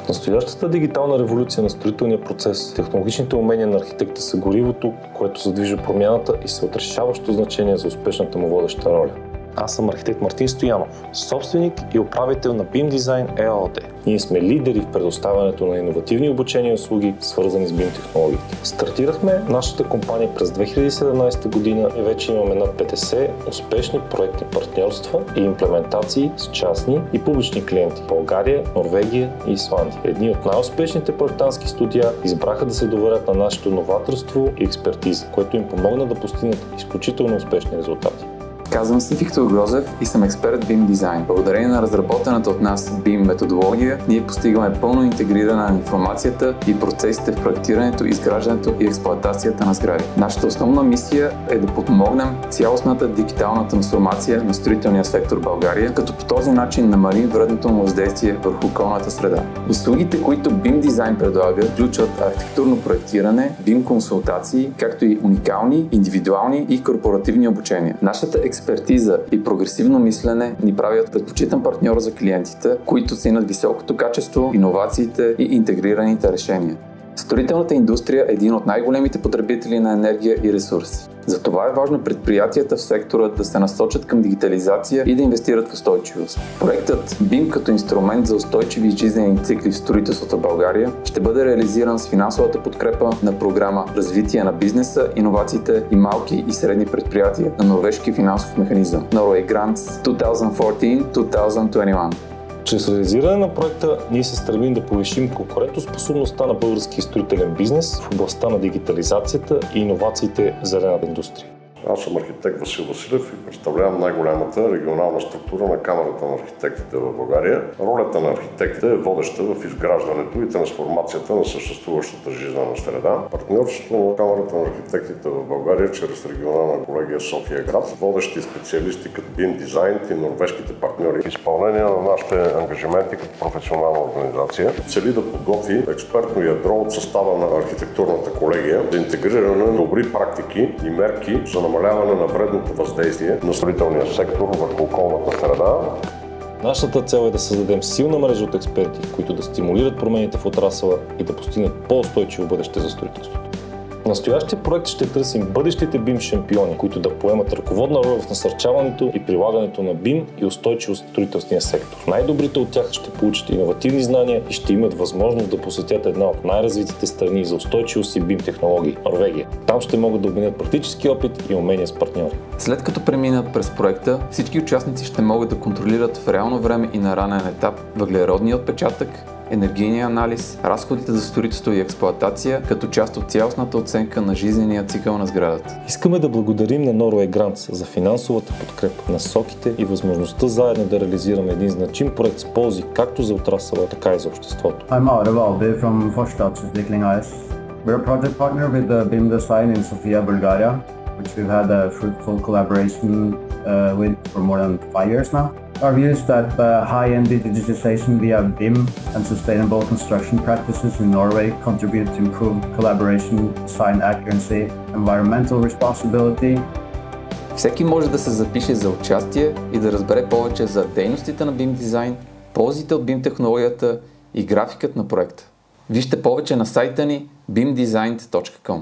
Настоящата дигитална революция на строителния процес, технологичните умения на архитекта са горивото, което задвижва промяната и са от решаващо значение за успешната му водеща роля. Аз съм архитект Мартин Стоянов, собственик и управител на BIM Design ЕООД. Ние сме лидери в предоставянето на иновативни обучения и услуги, свързани с BIM технологиите. Стартирахме нашата компания през 2017 година и вече имаме над 50 успешни проектни партньорства и имплементации с частни и публични клиенти в България, Норвегия и Исландия. Едни от най-успешните проектантски студия избраха да се доверят на нашето новаторство и експертиза, което им помогна да постигнат изключително успешни резултати. Казвам се Виктор Грозев и съм експерт в BIM Design. Благодарение на разработената от нас BIM методология, ние постигаме пълно интегриране на информацията и процесите в проектирането, изграждането и експлоатацията на сгради. Нашата основна мисия е да подпомогнем цялостната дигитална трансформация на строителния сектор в България, като по този начин намалим вредното му въздействие върху околната среда. Услугите, които BIM Design предлага, включват архитектурно проектиране, BIM консултации, както и уникални, индивидуални и корпоративни обучения. Нашата експертиза и прогресивно мислене ни правят предпочитан партньор за клиентите, които ценят високото качество, иновациите и интегрираните решения. Строителната индустрия е един от най-големите потребители на енергия и ресурси. Затова е важно предприятията в сектора да се насочат към дигитализация и да инвестират в устойчивост. Проектът BIM като инструмент за устойчиви жизнени цикли в строителството в България ще бъде реализиран с финансовата подкрепа на програма Развитие на бизнеса, иновациите и малки и средни предприятия на Норвежки финансов механизъм Norway Grants 2014-2021. Чрез реализиране на проекта ние се стремим да повишим конкурентоспособността на българския строителен бизнес в областта на дигитализацията и иновациите в зелената индустрия. Аз съм архитект Васил Василев и представлявам най-голямата регионална структура на Камарата на архитектите в България. Ролята на архитектите е водеща в изграждането и трансформацията на съществуващата жизнена среда. Партньорството на Камарата на архитектите в България чрез регионална колегия София град, водещи специалисти като BIM Design и норвежките партньори. Изпълнение на нашите ангажименти като професионална организация цели да подготви експертно ядро от състава на архитектурната колегия за интегриране на добри практики и мерки за намаляване на вредното въздействие на строителния сектор върху околната среда. Нашата цел е да създадем силна мрежа от експерти, които да стимулират промените в отрасъла и да постигнат по-устойчиво бъдеще за строителството. В настоящия проект ще търсим бъдещите BIM шампиони, които да поемат ръководна роля в насърчаването и прилагането на BIM и устойчивост в строителния сектор. Най-добрите от тях ще получат иновативни знания и ще имат възможност да посетят една от най-развитите страни за устойчивост и BIM технологии – Норвегия. Там ще могат да обменят практически опит и умения с партньори. След като преминат през проекта, всички участници ще могат да контролират в реално време и на ранен етап въглеродния отпечатък, енергийния анализ, разходите за строителство и експлоатация като част от цялостната оценка на жизнения цикъл на сградата. Искаме да благодарим на Norway Grants за финансовата подкрепа, насоките и възможността заедно да реализираме един значим проект с ползи както за отрасъла, така и за обществото. I'm Are Valby from Forstadsutvikling AS. We're a project partner with BIM Design in Sofia, Bulgaria, which we've had a fruitful collaboration with for more than 5 years now. Our view is that high-end digitization via BIM and sustainable construction practices in Norway contribute to improved collaboration, design accuracy, environmental responsibility. Всеки може да се запише за участие и да разбере повече за дейностите на BIM Design, ползите от BIM технологията и графикът на проекта. Вижте повече на сайта ни bimdesign.com.